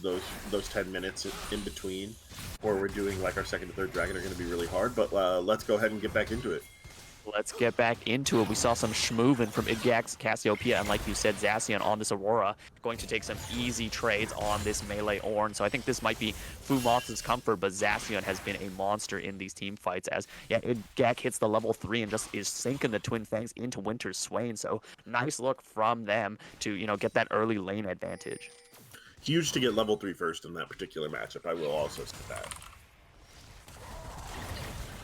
those 10 minutes in between, where we're doing like our second to third dragon, are going to be really hard. But let's go ahead and get back into it. Let's get back into it. We saw some schmoovin from Idgax, Cassiopeia, and like you said, Zacian on this Aurora, going to take some easy trades on this melee Ornn. So I think this might be Fumoth's comfort, but Zacian has been a monster in these team fights as, yeah, Idgax hits the level 3 and just is sinking the Twin Fangs into Winter's Swain. So nice look from them to, get that early lane advantage. Huge to get level 3 first in that particular matchup. I will also say that.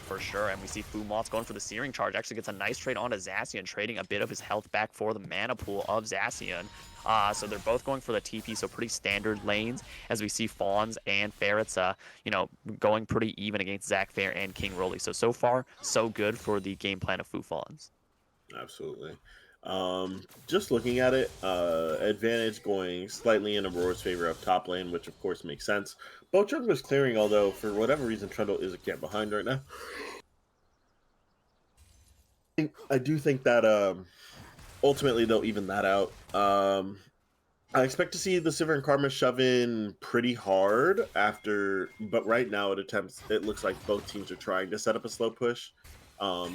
For sure, and we see Fumoth going for the Searing Charge. Actually gets a nice trade onto Zacian, trading a bit of his health back for the mana pool of Zacian. So they're both going for the TP, so pretty standard lanes, as we see Fawns and Ferrets, going pretty even against Zac Fair and King Rolly. So far, so good for the game plan of Fu Fawns. Absolutely. Just looking at it, advantage going slightly in Aurora's favor up top lane, which of course makes sense. Both junglers clearing, although for whatever reason Trundle is a camp behind right now. I do think that ultimately they'll even that out. I expect to see the Sivir and Karma shove in pretty hard after, but right now it looks like both teams are trying to set up a slow push.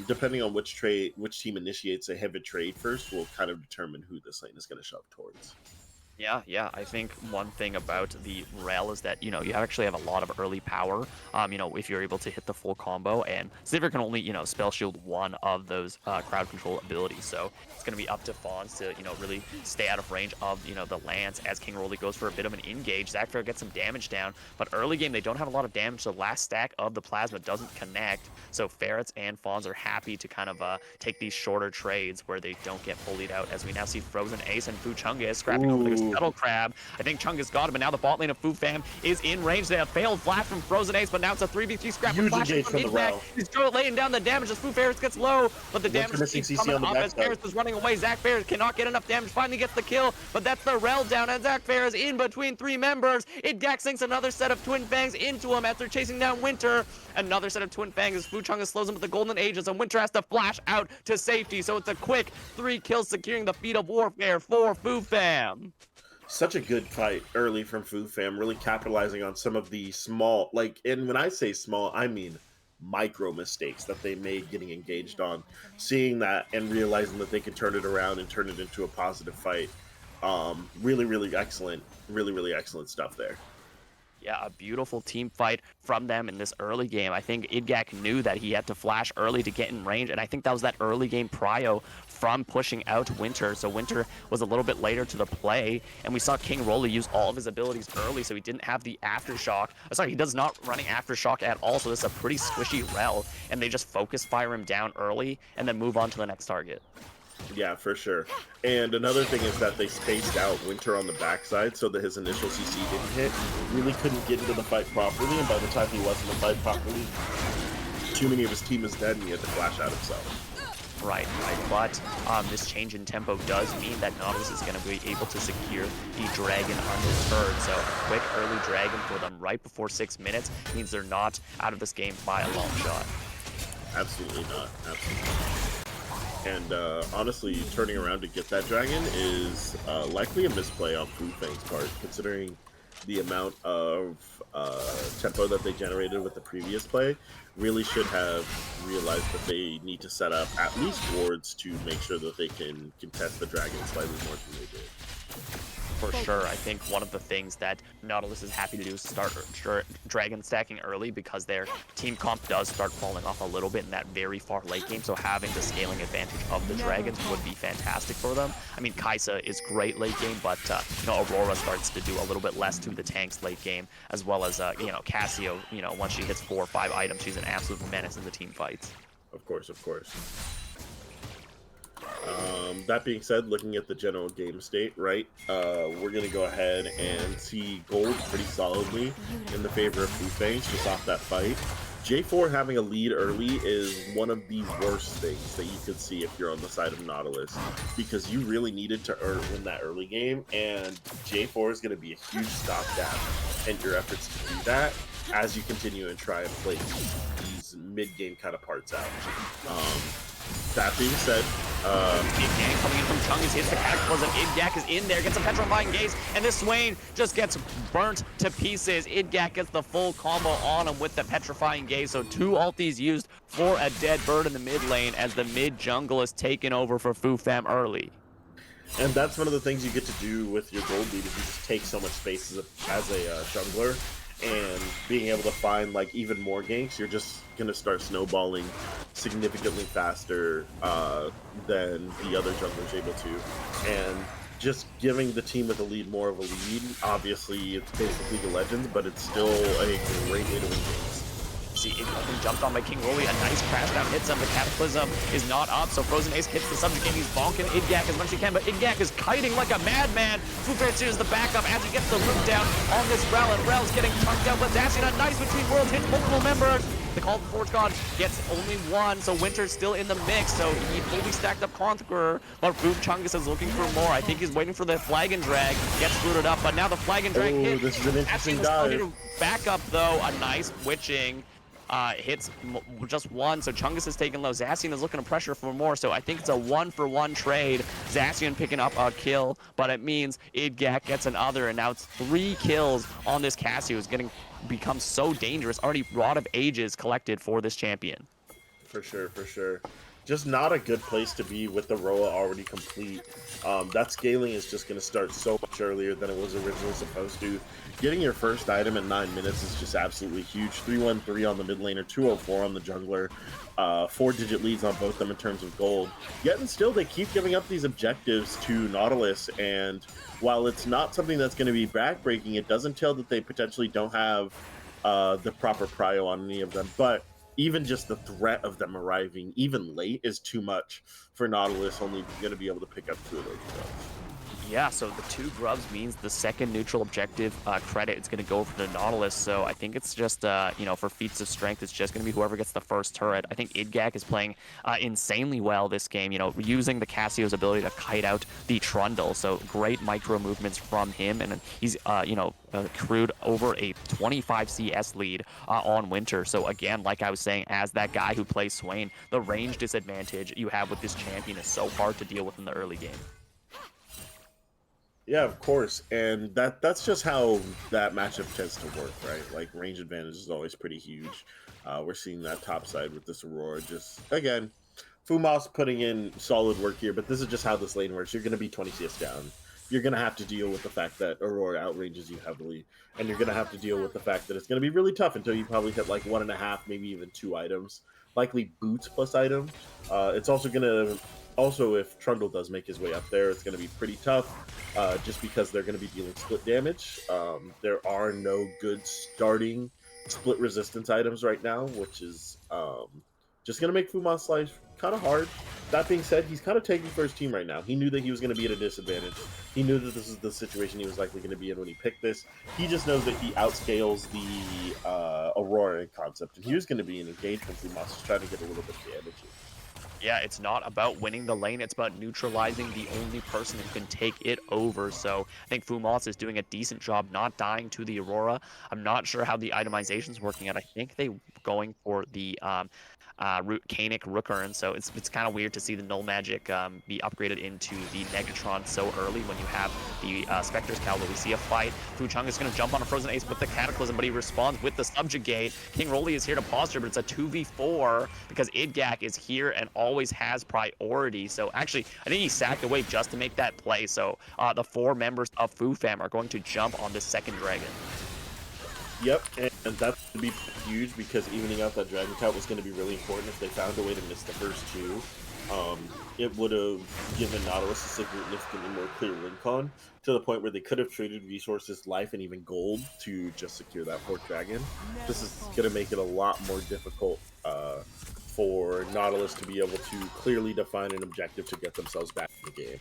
Depending on which team initiates a heavy trade first will kind of determine who this lane is going to shove towards. Yeah. I think one thing about the Rel is that, you actually have a lot of early power, if you're able to hit the full combo, and Sivir can only, spell shield one of those crowd control abilities. So it's going to be up to Fawns to, really stay out of range of, the Lance as King Rolly goes for a bit of an engage. Zac Fair gets some damage down, but early game, they don't have a lot of damage. The last stack of the plasma doesn't connect. So Ferrets and Fawns are happy to kind of take these shorter trades where they don't get bullied out, as we now see Frozen Ace and Fu Chungus scrapping over the Scuttle Crab. I think Chungus got him, and now the bot lane of Fu Fam is in range. They have failed flash from Frozen Ace, but now it's a 3v3 scrap. Huge engage from the Rel. He's laying down the damage as Fu Ferris gets low, but the damage keeps coming up as Ferris is running away. Zac Ferris cannot get enough damage, finally gets the kill, but that's the Rel down, and Zac Ferris in between three members. Idgax sinks another set of Twin Fangs into him after chasing down Winter. Another set of Twin Fangs as Fu Chungus slows him with the Golden Ages, and Winter has to flash out to safety, so it's a quick 3 kills securing the feat of warfare for Fu Fam. Such a good fight early from Fu Fam, really capitalizing on some of the small, and when I say small, I mean micro mistakes that they made getting engaged on. Seeing that and realizing that they can turn it around and turn it into a positive fight. Really excellent, really excellent stuff there. Yeah, a beautiful team fight from them in this early game. I think Idgax knew that he had to flash early to get in range, and I think that was that early game prio from pushing out Winter. So Winter was a little bit later to the play, and we saw King Rolly use all of his abilities early, so he didn't have the Aftershock. Sorry, he does not running Aftershock at all, so this is a pretty squishy Rel, and they just focus fire him down early and then move on to the next target. Yeah, for sure. And another thing is that they spaced out Winter on the backside so that his initial CC didn't hit. Really couldn't get into the fight properly, and by the time he was in the fight properly, too many of his team is dead and he had to flash out himself. Right. But this change in tempo does mean that Nautilus is going to be able to secure the Dragon undeterred. So a quick early Dragon for them right before 6 minutes means they're not out of this game by a long shot. Absolutely not. Absolutely not. And honestly, turning around to get that dragon is likely a misplay on Fu Fang's part, considering the amount of tempo that they generated with the previous play. Really should have realized that they need to set up at least wards to make sure that they can contest the dragon slightly more than they did. For sure. I think one of the things that Nautilus is happy to do is start dragon stacking early, because their team comp does start falling off a little bit in that very far late game, so having the scaling advantage of the dragons would be fantastic for them. I mean, Kaisa is great late game, but Aurora starts to do a little bit less to the tanks late game, as well as Cassio, once she hits 4 or 5 items, she's an absolute menace in the team fights. Of course. That being said, looking at the general game state, right, we're going to go ahead and see gold pretty solidly in the favor of Fu Fangs just off that fight. J4 having a lead early is one of the worst things that you could see if you're on the side of Nautilus, because you really needed to win that early game, and J4 is going to be a huge stopgap in your efforts to do that as you continue and try and play these mid-game kind of parts out. That being said, Again, coming in from Chungus, hits the Cataclysm. Idgak is in there, gets a Petrifying Gaze, and this Swain just gets burnt to pieces. Idgak gets the full combo on him with the Petrifying Gaze, so 2 ultis used for a dead bird in the mid lane as the mid jungle is taken over for Fufam early. and that's one of the things you get to do with your gold lead is you just take so much space as a jungler, and being able to find like even more ganks, you're just gonna start snowballing significantly faster than the other junglers able to, and just giving the team with a lead more of a lead. Obviously, it's basic League of Legends, but it's still a great way to win games. See, Ignatin jumped on by King Rolly. A nice crash down hits him. The Cataclysm is not up, so Frozen Ace hits the subject game. He's bonking Idgak as much as he can, but Idgak is kiting like a madman. Fufam is the backup as he gets the loop down on this Rel, and Rel's getting chunked out with Dacian. A nice between worlds, hits multiple members. The Call of the Forge God gets only one, so Winter's still in the mix, so he fully stacked up Conqueror, but Boom Chungus is looking for more. I think he's waiting for the Flag and Drag, gets rooted up, but now the Flag and Drag hit. This is an interesting dive. Back up though, a nice witching. Hits just one, so Chungus is taking low. Zacian is looking to pressure for more, so I think it's a 1-for-1 trade. Zacian picking up a kill, but it means Idgak gets another, and now it's 3 kills on this Cassie, who's become so dangerous. Already Rod of Ages collected for this champion. For sure, for sure. Just not a good place to be with the Roa already complete. That scaling is just going to start so much earlier than it was originally supposed to. Getting your first item in 9 minutes is just absolutely huge. 313 on the mid laner, 204 on the jungler. 4-digit leads on both of them in terms of gold. Yet and still, they keep giving up these objectives to Nautilus, and while it's not something that's going to be backbreaking, it does entail that they potentially don't have the proper prio on any of them. But even just the threat of them arriving even late is too much for Nautilus only going to be able to pick up 2 of those grubs. Yeah, so the 2 grubs means the second neutral objective credit is going to go for the Nautilus, so I think it's just, you know, for feats of strength, it's just going to be whoever gets the first turret. I think Idgak is playing insanely well this game, you know, using the Cassio's ability to kite out the Trundle, so great micro movements from him, and he's, you know, accrued over a 25 CS lead on Winter. So again, like I was saying, as that guy who plays Swain, the range disadvantage you have with this champion is so hard to deal with in the early game. Yeah, of course, and that's just how that matchup tends to work, right? Like, range advantage is always pretty huge. We're seeing that top side with this Aurora. Just, again, Fumas putting in solid work here, but this is just how this lane works. You're going to be 20 CS down. You're going to have to deal with the fact that Aurora outranges you heavily, and you're going to have to deal with the fact that it's going to be really tough until you probably hit like 1.5, maybe even 2 items. Likely boots plus item. It's also going to... Also, if Trundle does make his way up there, it's going to be pretty tough, just because they're going to be dealing split damage. There are no good starting split resistance items right now, which is just going to make Fumas' life kind of hard. That being said, he's kind of taking for his team right now. He knew that he was going to be at a disadvantage. He knew that this is the situation he was likely going to be in when he picked this. He just knows that he outscales the Aurora concept, and he was going to be in engagement. Fumas is trying to get a little bit of damage in. Yeah, it's not about winning the lane, it's about neutralizing the only person who can take it over. So I think Fumas is doing a decent job not dying to the Aurora. I'm not sure how the itemization's working out. I think they're going for the Kainic Rookern, so it's kind of weird to see the Null Magic be upgraded into the Negatron so early when you have the Spectre's Cavalry. We see a fight. Fu Chung is going to jump on a Frozen Ace with the Cataclysm, but he responds with the Subjugate. King Rolly is here to posture, but it's a 2v4 because Idgak is here and always has priority. So actually, I think he sacked away just to make that play. So the 4 members of Fufam are going to jump on this second dragon. Yep, and that's going to be huge because evening out that dragon count was going to be really important. If they found a way to miss the first 2, it would have given Nautilus a significantly more clear win con, to the point where they could have traded resources, life, and even gold to just secure that 4th dragon. This is going to make it a lot more difficult for Nautilus to be able to clearly define an objective to get themselves back in the game.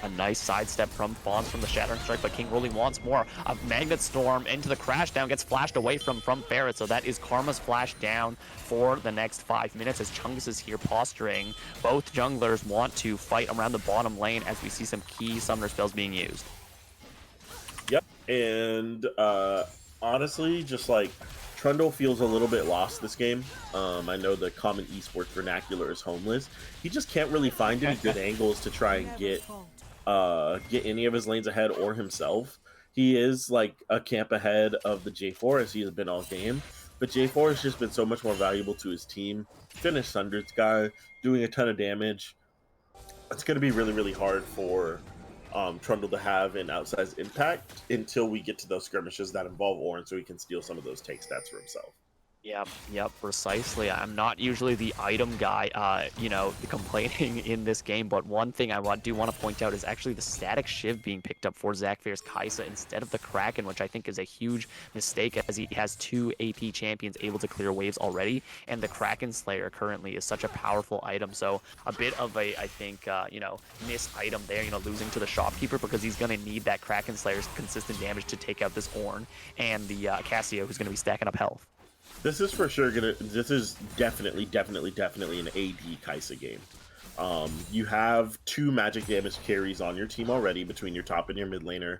A nice sidestep from Fawns from the Shattering Strike, but King Rolly wants more. A Magnet Storm into the crash down, gets flashed away from Ferret, so that is Karma's flash down for the next 5 minutes as Chungus is here posturing. Both junglers want to fight around the bottom lane as we see some key summoner spells being used. Yep, and honestly, just like Trundle feels a little bit lost this game. I know the common esports vernacular is homeless. He just can't really find any good angles to try and get any of his lanes ahead or himself. He is like a camp ahead of the J4 as he has been all game, but J4 has just been so much more valuable to his team. Finished Sundred's guy, doing a ton of damage. It's going to be really, really hard for Trundle to have an outsized impact until we get to those skirmishes that involve Orin, so he can steal some of those take stats for himself. Yep, precisely. I'm not usually the item guy, complaining in this game, but one thing I do want to point out is actually the static shiv being picked up for Zackfair's Kaisa instead of the Kraken, which I think is a huge mistake as he has 2 AP champions able to clear waves already, and the Kraken Slayer currently is such a powerful item, so a bit of a, I think, missed item there, losing to the Shopkeeper because he's going to need that Kraken Slayer's consistent damage to take out this Ornn and the Cassio who's going to be stacking up health. This is for sure this is definitely an AD Kaisa game. You have 2 magic damage carries on your team already between your top and your mid laner.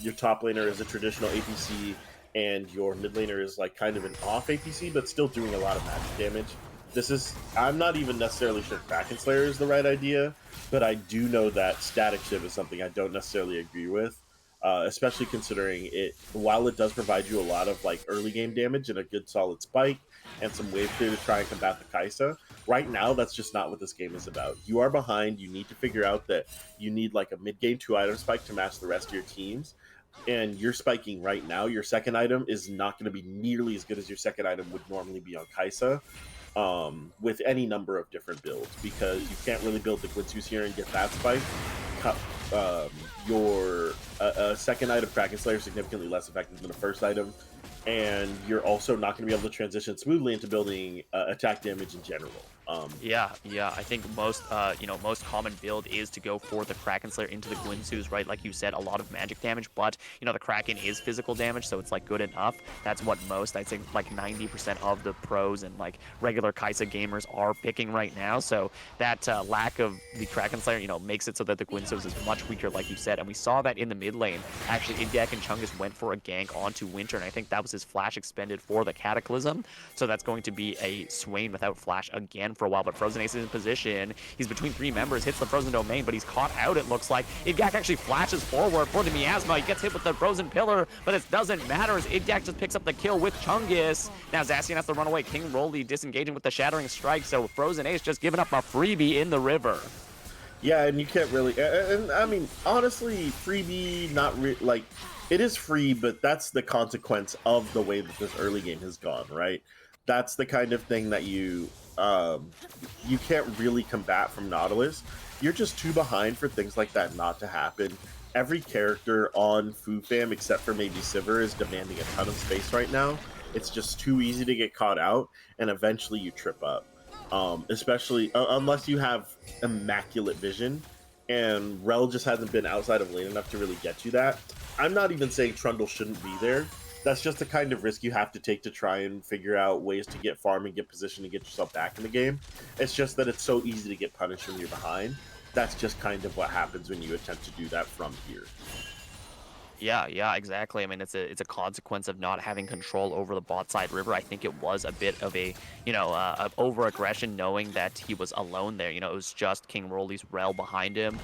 Your top laner is a traditional APC, and your mid laner is like kind of an off APC, but still doing a lot of magic damage. I'm not even necessarily sure Kraken Slayer is the right idea, but I do know that static shiv is something I don't necessarily agree with. Especially considering while it does provide you a lot of like early game damage and a good solid spike and some wave clear to try and combat the Kaisa, right now that's just not what this game is about. You are behind, you need to figure out that you need like a mid-game 2-item spike to match the rest of your teams, and you're spiking right now. Your second item is not going to be nearly as good as your second item would normally be on Kaisa. With any number of different builds, because you can't really build the Quintus here and get that spike. Your second item, Kraken Slayer, is significantly less effective than the first item, and you're also not going to be able to transition smoothly into building attack damage in general. Yeah, I think most common build is to go for the Kraken Slayer into the Guinsoo's, right? Like you said, a lot of magic damage, but the Kraken is physical damage, so it's like good enough. That's what most, I think, like 90% of the pros and like regular Kaisa gamers are picking right now. So that lack of the Kraken Slayer, makes it so that the Guinsoo's is much weaker, like you said. And we saw that in the mid lane. Actually, Igyak and Chungus went for a gank onto Winter, and I think that was his flash expended for the Cataclysm. So that's going to be a Swain without flash again for a while, but Frozen Ace is in position. He's between 3 members, hits the Frozen Domain, but he's caught out, it looks like. Igyak actually flashes forward for the Miasma. He gets hit with the Frozen Pillar, but it doesn't matter as Igyak just picks up the kill with Chungus. Now Zacian has to run away. King Rolly disengaging with the Shattering Strike, so Frozen Ace just giving up a freebie in the river. Yeah, and you can't really... And I mean, honestly, freebie, like, it is free, but that's the consequence of the way that this early game has gone, right? That's the kind of thing that you can't really combat from Nautilus. You're just too behind for things like that not to happen. Every character on FuFam, except for maybe Sivir, is demanding a ton of space right now. It's just too easy to get caught out, and eventually you trip up. Especially unless you have immaculate vision, and Rel just hasn't been outside of lane enough to really get you that. I'm not even saying Trundle shouldn't be there. That's just the kind of risk you have to take to try and figure out ways to get farm and get position to get yourself back in the game. It's just that it's so easy to get punished when you're behind. That's just kind of what happens when you attempt to do that from here. Yeah, exactly. I mean, it's a consequence of not having control over the bot side river. I think it was a bit of a, of over-aggression, knowing that he was alone there. It was just King Rolly's Rel behind him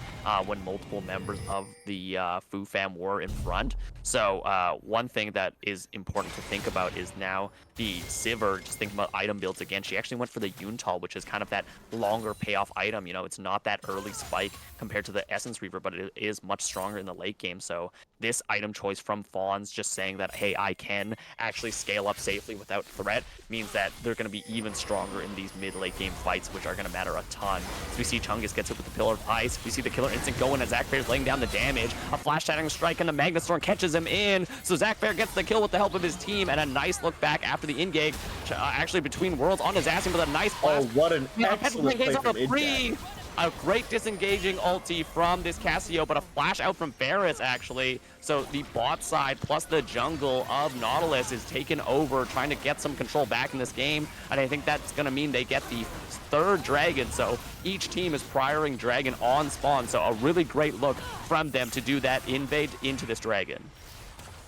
when multiple members of the FuFam were in front. So one thing that is important to think about is now the Sivir, just thinking about item builds again, she actually went for the Yuntal, which is kind of that longer payoff item. It's not that early spike compared to the Essence Reaver, but it is much stronger in the late game. So this item choice from Fawns, just saying that, hey, I can actually scale up safely without threat, means that they're going to be even stronger in these mid-late game fights, which are going to matter a ton. So we see Chungus gets hit with the Pillar of Ice. We see the Killer Instinct going as Zackfair's laying down the damage. A Flash Shattering Strike and the Magnet Storm catches him in. So Zackfair gets the kill with the help of his team, and a nice look back after the in-gate, actually between worlds on his Zacian with a nice blast. Oh, what an excellent play from Igyak. A great disengaging ulti from this Cassio, but a flash out from Varus, actually. So the bot side plus the jungle of Nautilus is taken over, trying to get some control back in this game. And I think that's going to mean they get the 3rd dragon. So each team is prioring dragon on spawn. So a really great look from them to do that invade into this dragon.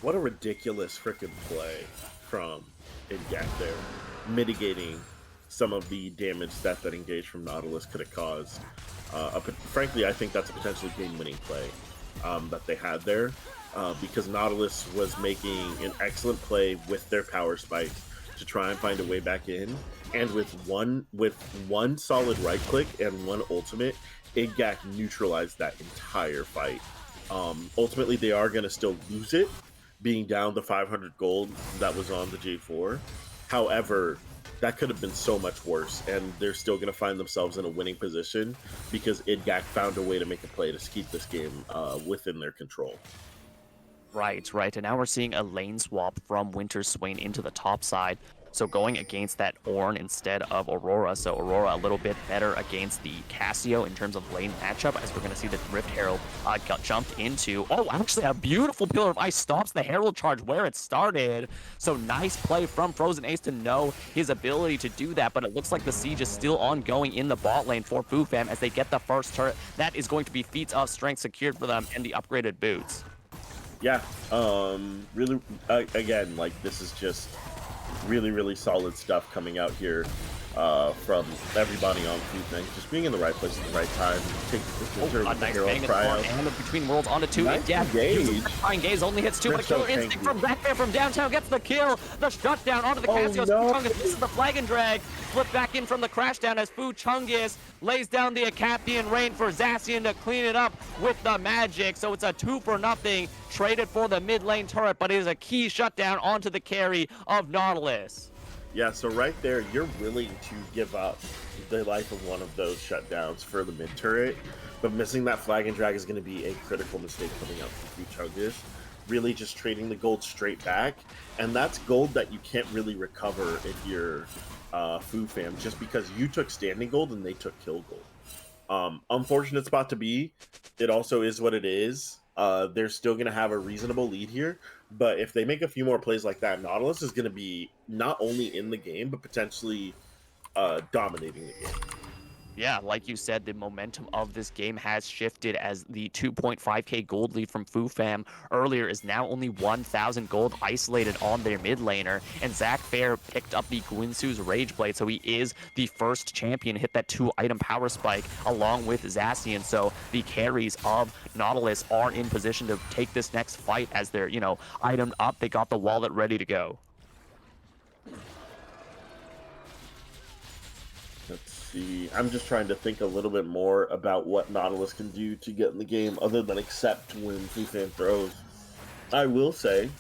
What a ridiculous freaking play from Igak there, mitigating some of the damage that engage from Nautilus could have caused. Frankly, I think that's a potentially game-winning play that they had there, because Nautilus was making an excellent play with their power spikes to try and find a way back in, and with one solid right click and one ultimate, Igak neutralized that entire fight. Ultimately, they are going to still lose it, being down the 500 gold that was on the J4. However, that could have been so much worse, and they're still going to find themselves in a winning position because Igak found a way to make a play to keep this game within their control. Right, right. And now we're seeing a lane swap from Winter Swain into the top side. So going against that Ornn instead of Aurora. So Aurora a little bit better against the Cassio in terms of lane matchup, as we're going to see the Rift Herald got jumped into. Oh, actually a beautiful Pillar of Ice stops the Herald charge where it started. So nice play from Frozen Ace to know his ability to do that. But it looks like the siege is still ongoing in the bot lane for Fufam as they get the first turret. That is going to be feats of strength secured for them and the upgraded boots. Yeah, really, again, like, this is just really solid stuff coming out here from everybody on Fufang. Just being in the right place at the right time. Take the A nice hero bang cry out. and the between worlds onto two. Nice Yeah, engage. Fine Gaze only hits two, but a killer instinct from Blackbear from downtown gets the kill. The shutdown onto the Cassio. No. Chungus misses the flag and drag. Flip back in from the crashdown as Fu Chungus lays down the Acaptian Rain for Zacian to clean it up with the magic. So it's a 2-for-0 traded for the mid lane turret, but it is a key shutdown onto the carry of Nautilus. Yeah, so right there, you're willing to give up the life of one of those shutdowns for the mid turret, but missing that flag and drag is going to be a critical mistake coming out from Chungus. Really just trading the gold straight back, and that's gold that you can't really recover if you're Fufam, just because you took standing gold and they took kill gold. Unfortunate spot to be. It also is what it is. They're still going to have a reasonable lead here, but if they make a few more plays like that, Nautilus is going to be not only in the game, but potentially dominating the game. Yeah, like you said, the momentum of this game has shifted as the 2.5k gold lead from Fufam earlier is now only 1,000 gold isolated on their mid laner, and Zach Fair picked up the Guinsoo's Rage Blade, so he is the first champion to hit that 2-item power spike along with Zacian, so the carries of Nautilus are in position to take this next fight as they're, itemed up, they got the wallet ready to go. Let's see. I'm just trying to think a little bit more about what Nautilus can do to get in the game other than accept when Fufam throws. I will say,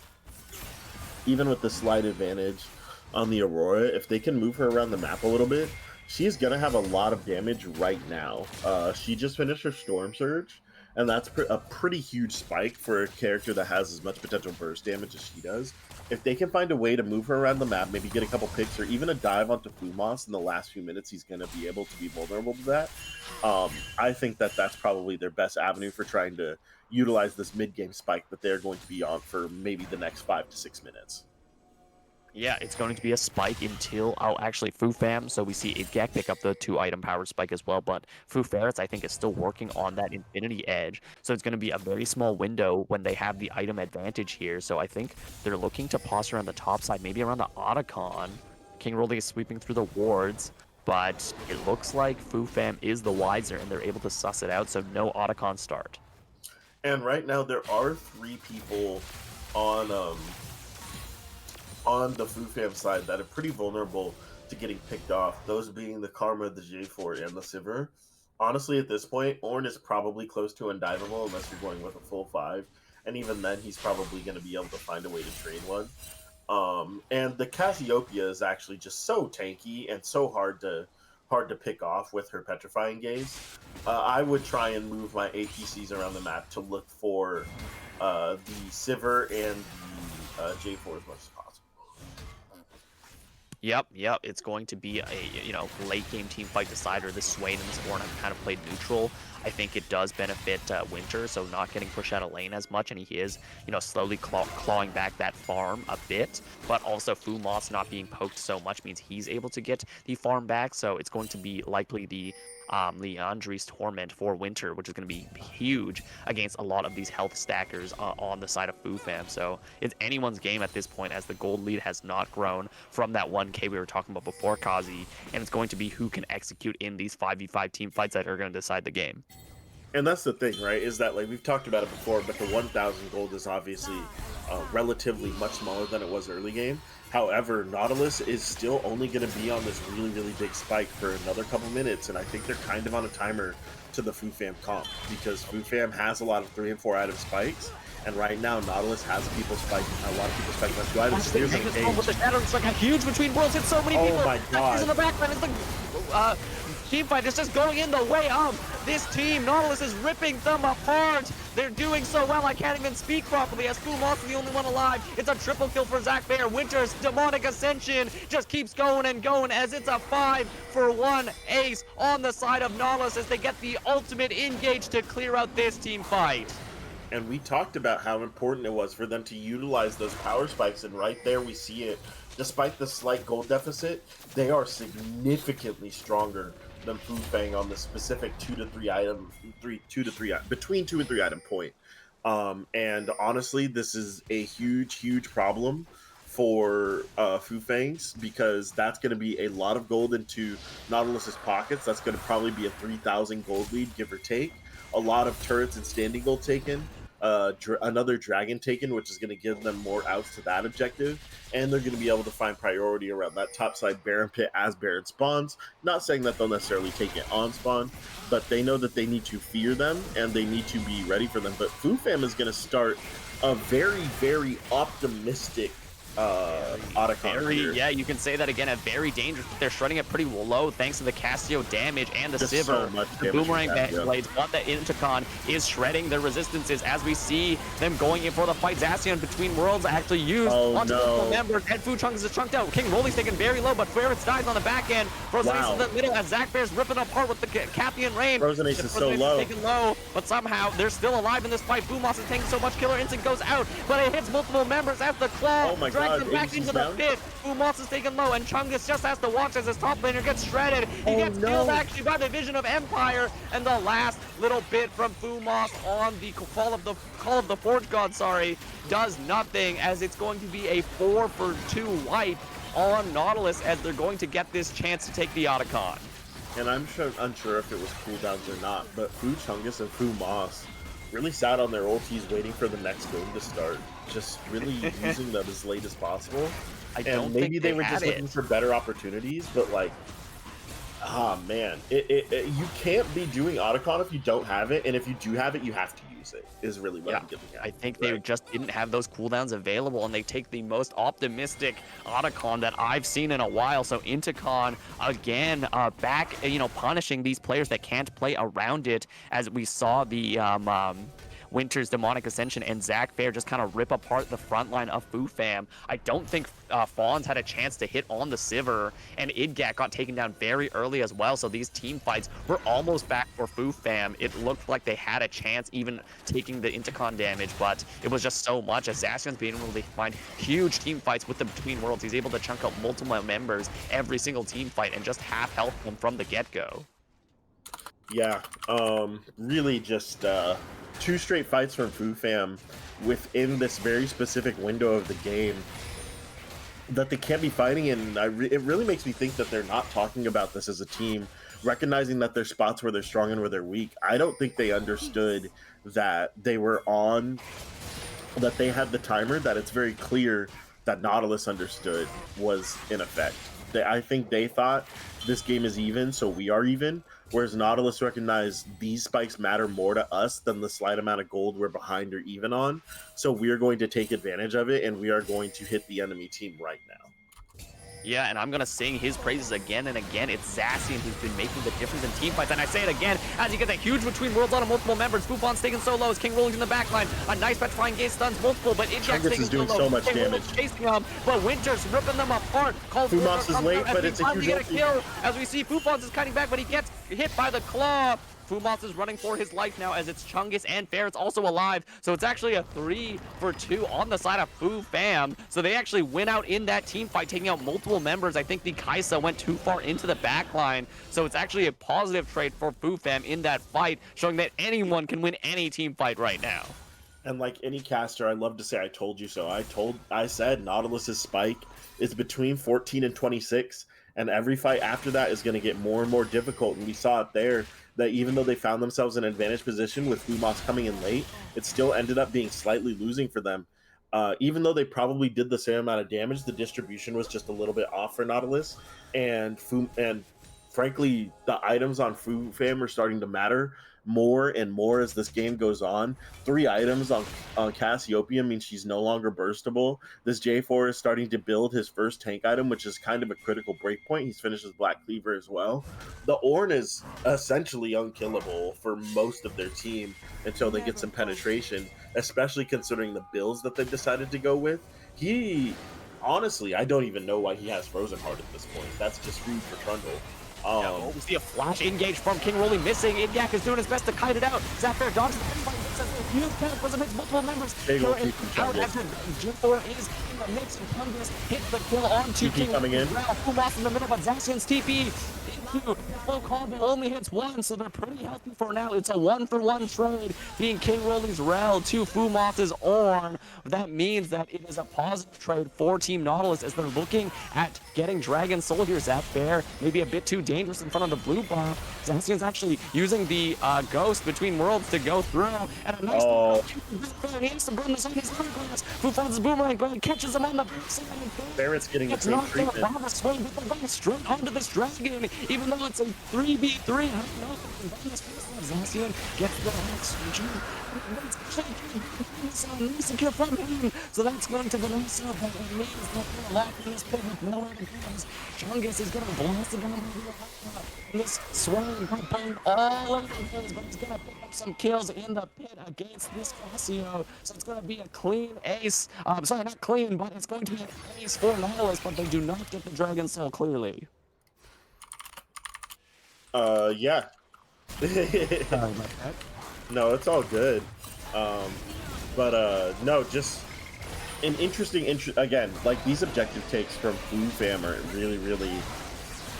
even with the slight advantage on the Aurora, if they can move her around the map a little bit, she's going to have a lot of damage right now. She just finished her Storm Surge, and that's a pretty huge spike for a character that has as much potential burst damage as she does. If they can find a way to move her around the map, maybe get a couple picks or even a dive onto Fumos in the last few minutes, he's going to be able to be vulnerable to that. I think that that's probably their best avenue for trying to utilize this mid-game spike that they're going to be on for maybe the next 5 to 6 minutes. Yeah, it's going to be a spike until, actually, Fufam, so we see Igek pick up the 2-item power spike as well, but Fuferret's, I think, is still working on that Infinity Edge, so it's going to be a very small window when they have the item advantage here, so I think they're looking to posture on the top side, maybe around the Otacon. King Rolly is sweeping through the wards, but it looks like Fufam is the wiser, and they're able to suss it out, so no Otacon start. And right now, there are 3 people on the Fufam side that are pretty vulnerable to getting picked off, those being the Karma, the J4, and the Sivir. Honestly, at this point, Ornn is probably close to undiveable unless you're going with a full 5, and even then, he's probably going to be able to find a way to trade one. And the Cassiopeia is actually just so tanky and so hard to pick off with her Petrifying Gaze. I would try and move my APCs around the map to look for the Sivir and the J4 as much as possible. Yep. It's going to be a late game team fight decider. This Swain and this Ornn have kind of played neutral. I think it does benefit Winter, so not getting pushed out of lane as much, and he is, slowly clawing back that farm a bit. But also Fumos not being poked so much means he's able to get the farm back, so it's going to be likely the Leandri's Torment for Winter, which is going to be huge against a lot of these health stackers on the side of Fu Fam. So it's anyone's game at this point, as the gold lead has not grown from that 1K we were talking about before, Kazi, and it's going to be who can execute in these 5v5 team fights that are going to decide the game. And that's the thing, right? Is that, like, we've talked about it before, but the 1,000 gold is obviously relatively much smaller than it was early game. However, Nautilus is still only going to be on this really, really big spike for another couple minutes, and I think they're kind of on a timer to the Fu Fam comp, because Fu Fam has a lot of 3 and 4 item spikes, and right now Nautilus has a lot of people spiking on 2 items. Here's an age. With the shadow, it's like a huge between worlds, hit so many people. Oh my god. In the background is the team fight is just going in the way of this team. Nautilus is ripping them apart. They're doing so well, I can't even speak properly, as Fumas is the only one alive. It's a triple kill for Zach Bear. Winter's demonic ascension just keeps going and going, as it's a 5-for-1 ace on the side of Nautilus as they get the ultimate engage to clear out this team fight. And we talked about how important it was for them to utilize those power spikes, and right there we see it. Despite the slight gold deficit, they are significantly stronger than Fu Fang on the specific between 2 and 3 item point. And honestly, this is a huge problem for Fu Fangs, because that's going to be a lot of gold into Nautilus's pockets. That's going to probably be a 3,000 gold lead, give or take. A lot of turrets and standing gold taken. Another dragon taken, which is going to give them more outs to that objective, and they're going to be able to find priority around that topside Baron pit as Baron spawns. Not saying that they'll necessarily take it on spawn, but they know that they need to fear them and they need to be ready for them. But Fu Fam is going to start a very optimistic Otacon here. Yeah, you can say that again. A very dangerous. They're shredding it pretty low thanks to the Castio damage and the Just Sivir. so much The damage boomerang from Castio. blades. But the Intercon is shredding their resistances as we see them going in for the fight. Zacian between worlds actually used onto the members, and Fu Chunks is chunked out. King Rolly's taken very low, but Ferrets dies on the back end. Frozen Ace in the middle as Zach Bear's ripping apart with the Cappian Rain. Frozen Ace is so low. Taken low, but somehow they're still alive in this fight. Boomos is taking so much. Killer Instinct goes out, but it hits multiple members as the claw drags them back into the pit. Boomos is taken low, and Chungus just has to watch as his top laner gets shredded. He gets killed actually by the Vision of Empire, and the last little bit from Boomos on the Call of the Forge God, does nothing, as it's going to be a 4-for-2 wipe on Nautilus, as they're going to get this chance to take the Otacon. And I'm unsure if it was cooldowns or not, but Fu Chungus and Fu Moss really sat on their ultis waiting for the next game to start, just really using them as late as possible. And maybe they were just looking for better opportunities, but like, man, you can't be doing Otacon if you don't have it, and if you do have it, you have to use it, is really what I'm getting at. I think they just didn't have those cooldowns available, and they take the most optimistic Otacon that I've seen in a while. So Intercon again back, punishing these players that can't play around it, as we saw the Winter's Demonic Ascension and Zach Bear just kind of rip apart the front line of Fu Fam. I don't think Fawns had a chance to hit on the Sivir, and Idgat got taken down very early as well, so these team fights were almost back for Fu Fam. It looked like they had a chance even taking the Intercon damage, but it was just so much. Assassin's being able to find huge team fights with the Between Worlds. He's able to chunk out multiple members every single team fight and just half health them from the get-go. Yeah, really just 2 straight fights from Fu Fam within this very specific window of the game that they can't be fighting in. It really makes me think that they're not talking about this as a team, recognizing that there's spots where they're strong and where they're weak. I don't think they understood that they were on, that they had the timer, that it's very clear that Nautilus understood was in effect. I think they thought this game is even, so we are even, whereas Nautilus recognized these spikes matter more to us than the slight amount of gold we're behind or even on, so we are going to take advantage of it, and we are going to hit the enemy team right now. Yeah, and I'm going to sing his praises again and again. It's Zacian who's been making the difference in team fights. And I say it again, as you get that huge Between Worlds on multiple members. Bufon's taking so low as King Rolling's in the backline. A nice petrifying gaze stuns multiple, but Idjak's taking is doing so low. So much King damage. Chasing them, but Winter's ripping them apart. Fumas is late, but it's a huge kill. As we see, Bufon's is cutting back, but he gets hit by the claw Fumas is running for his life now as it's Chungus and Ferret's also alive. So it's actually a 3 for 2 on the side of Fu Fam. So they actually win out in that team fight, taking out multiple members. I think the Kaisa went too far into the back line. So it's actually a positive trade for Fu Fam in that fight, showing that anyone can win any team fight right now. And like any caster, I love to say I told you so. I said Nautilus's spike is between 14 and 26, and every fight after that is going to get more and more difficult. And we saw it there, that even though they found themselves in an advantage position with Fumas coming in late, it still ended up being slightly losing for them. Even though they probably did the same amount of damage, the distribution was just a little bit off for Nautilus. And frankly, the items on Fu Fam are starting to matter more and more as this game goes on. 3 items on Cassiopeia means she's no longer burstable. This J4 is starting to build his first tank item, which is kind of a critical break point. He's finished his Black Cleaver as well. The Ornn is essentially unkillable for most of their team until they get some penetration, especially considering the builds that they've decided to go with. Honestly, I don't even know why he has Frozen Heart at this point. That's just food for Trundle. We see a flash engage from King Rolly missing. Idyak is doing his best to kite it out. Zapfair dodges the invite. You can't was amidst multiple members. Big ol' keep him out after J4 is in the mix, and Chungus hits the kill onto King. Coming in. Fumas in the middle, but Zacian's TP into full combo only hits 1, so they're pretty healthy for now. It's a 1-for-1 trade, being King Rolly's Rel to Fumas' Ornn. That means that it is a positive trade for Team Nautilus as they're looking at getting Dragon Soul here. Zapfair maybe a bit too dangerous in front of the blue buff. Zacian's actually using the Ghost between worlds to go through, and a nice he has to burn this on his hourglass. Fumas' boomerang blade catches him on the backside. Barrett's getting the same treatment. Swing, but they're going straight onto this dragon, even though it's a 3v3. I don't know if they can burn this first. Zacian gets the hex. Secure from him, so that's going to the nice up, but it means that they're locked in this pit with nowhere to go. Chungus is going to blast it down this swing, pumping all over the place, but he's going to pick up some kills in the pit against this Cassio, so it's going to be a clean ace. Sorry, not clean, but it's going to be an ace for Nautilus, but they do not get the Dragon Soul clearly. Yeah. Sorry about that. No, it's all good. No, just an interesting, again, like these objective takes from Fu Fam are really, really,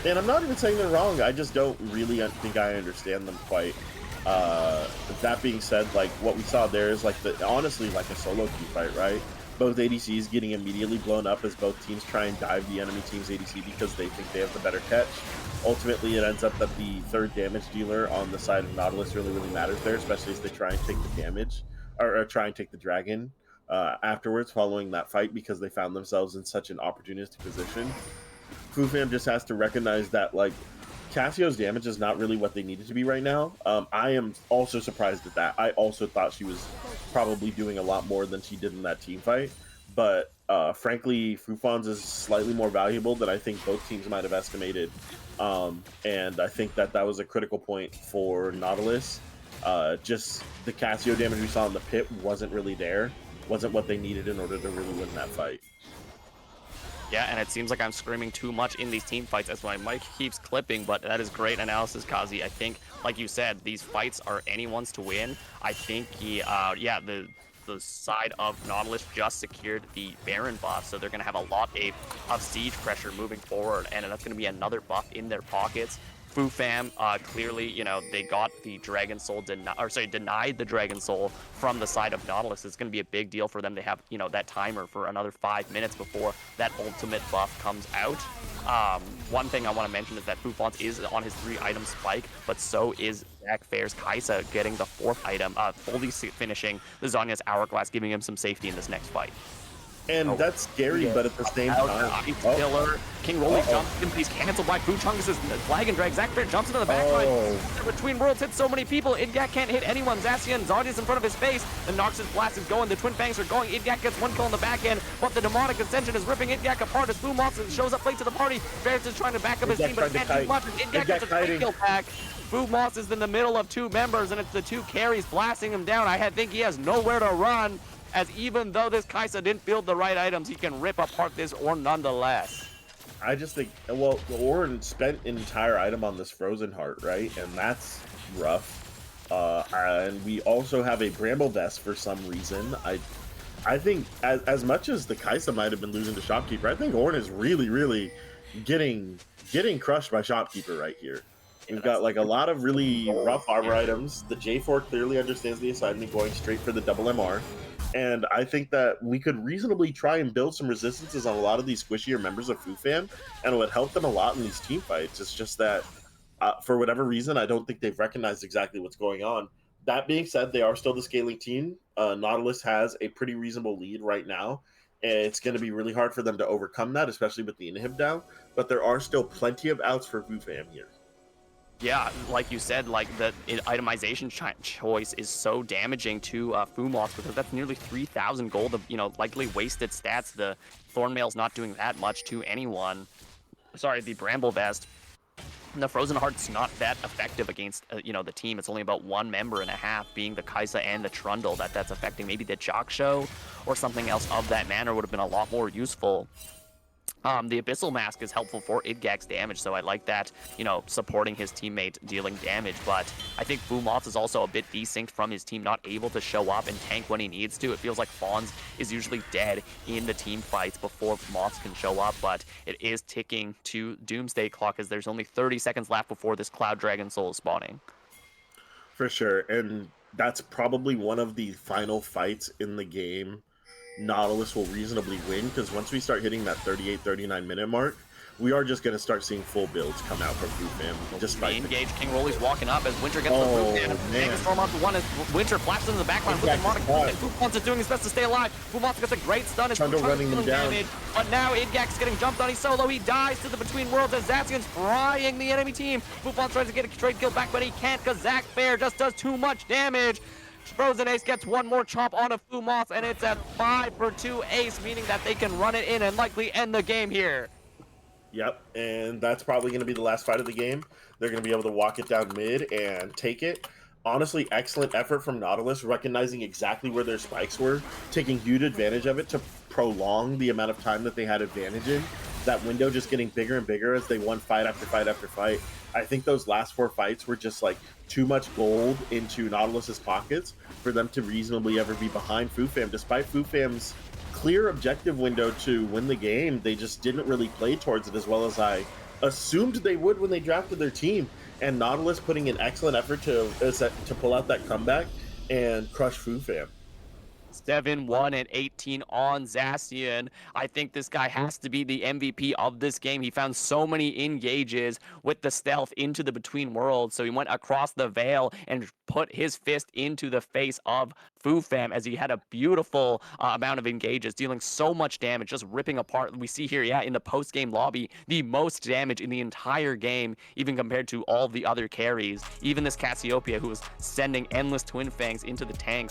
and I'm not even saying they're wrong, I just don't really think I understand them quite. That being said, like what we saw there is like honestly like a solo queue fight, right? Both ADCs getting immediately blown up as both teams try and dive the enemy team's ADC because they think they have the better catch. Ultimately, it ends up that the third damage dealer on the side of Nautilus really, really matters there, especially as they try and take the damage, or try and take the dragon afterwards following that fight because they found themselves in such an opportunistic position. Fu Fam just has to recognize that, like, Cassio's damage is not really what they need it to be right now. I am also surprised at that. I also thought she was probably doing a lot more than she did in that team fight. But frankly, Fufans is slightly more valuable than I think both teams might have estimated. And I think that was a critical point for Nautilus. Just the Cassio damage we saw in the pit wasn't really there. Wasn't what they needed in order to really win that fight. Yeah, and it seems like I'm screaming too much in these team fights as my mic keeps clipping, but that is great analysis, Kazi. I think, like you said, these fights are anyone's to win. I think, the side of Nautilus just secured the Baron buff, so they're going to have a lot of siege pressure moving forward, and that's going to be another buff in their pockets. Fu Fam, clearly, you know, they got the Dragon Soul, denied the Dragon Soul from the side of Nautilus. It's going to be a big deal for them to have, you know, that timer for another 5 minutes before that ultimate buff comes out. One thing I want to mention is that Fufans is on his 3-item spike, but so is Zapfair's Kaisa getting the 4th item, fully finishing the Zhonya's Hourglass, giving him some safety in this next fight. And that's scary, but at the same time... Killer. King Rolly jumps in, he's canceled by Fu Chungus' flag and drag. Zapfair jumps into the backline. Between worlds hits so many people. Idyak can't hit anyone. Zacian, Zardia's in front of his face. The Noxus blast is going. The Twin Fangs are going. Idyak gets 1 kill in the back end, but the Demonic Ascension is ripping Idyak apart as Fumas shows up late to the party. Ferret's is trying to back up his team, but he can't do much. Idyak gets a 3-kill pack. Fumas is in the middle of 2 members, and it's the 2 carries blasting him down. I think he has nowhere to run, as even though this Kaisa didn't build the right items, he can rip apart this Ornn nonetheless. I just think, well, the Ornn spent an entire item on this Frozen Heart, right? And rough. And we also have a Bramble Vest for some reason. I think as much as the Kaisa might have been losing to Shopkeeper, I think Ornn is really getting crushed by Shopkeeper right here. Yeah, We've that's got like a lot of really gold rough armor here. items. The J4 clearly understands the assignment, going straight for the double MR. And I think that we could reasonably try and build some resistances on a lot of these squishier members of FuFam, and it would help them a lot in these team fights. It's just that for whatever reason, I don't think they've recognized exactly what's going on. That being said, they are still the scaling team. Nautilus has a pretty reasonable lead right now. It's going to be really hard for them to overcome that, especially with the inhib down. But there are still plenty of outs for FuFam here. Yeah, like you said, like the itemization choice is so damaging to Fumoth because that's nearly 3,000 gold of, likely wasted stats. The Thornmail's not doing that much to anyone. Sorry, the Bramble Vest. The Frozen Heart's not that effective against, the team. It's only about one member and a half, being the Kaisa and the Trundle that's affecting. Maybe the Jock Show or something else of that manner would have been a lot more useful. The Abyssal Mask is helpful for Idgak's damage, so I like that, supporting his teammate dealing damage, but I think Fumoth is also a bit desynced from his team, not able to show up and tank when he needs to. It feels like Fawns is usually dead in the team fights before Moths can show up, but it is ticking to Doomsday Clock as there's only 30 seconds left before this Cloud Dragon Soul is spawning. For sure. And that's probably one of the final fights in the game Nautilus will reasonably win, because once we start hitting that 38-39 minute mark, we are just going to start seeing full builds come out from FuFam. Despite engage, King Rolly's walking up as Winter gets the boot and Storm onto one as Winter flashes in the background with the Monarch. Fumoth is doing his best to stay alive. Fumoth gets a great stun as Trundle running them down. Damage, but now Idgak's getting jumped on. He's solo. He dies to the Between Worlds as Zacian's frying the enemy team. Fumoth tries to get a trade kill back, but he can't because Zac Fair just does too much damage. Frozen Ace gets one more chop on a Fumoth, and it's at 5-for-2 ace, meaning that they can run it in and likely end the game here. Yep, and that's probably going to be the last fight of the game. They're going to be able to walk it down mid and take it. Honestly, excellent effort from Nautilus, recognizing exactly where their spikes were, taking huge advantage of it to prolong the amount of time that they had advantage in. That window just getting bigger and bigger as they won fight after fight after fight. I think those last 4 fights were just like too much gold into Nautilus's pockets for them to reasonably ever be behind FuFam. Despite FuFam's clear objective window to win the game, they just didn't really play towards it as well as I assumed they would when they drafted their team. And Nautilus putting an excellent effort to pull out that comeback and crush FuFam. 7-1-18 on Zacian. I think this guy has to be the MVP of this game. He found so many engages with the stealth into the Between Worlds, so he went across the veil and put his fist into the face of FuFam as he had a beautiful amount of engages, dealing so much damage, just ripping apart. We see here, in the post-game lobby, the most damage in the entire game, even compared to all the other carries. Even this Cassiopeia, who was sending endless Twin Fangs into the tanks,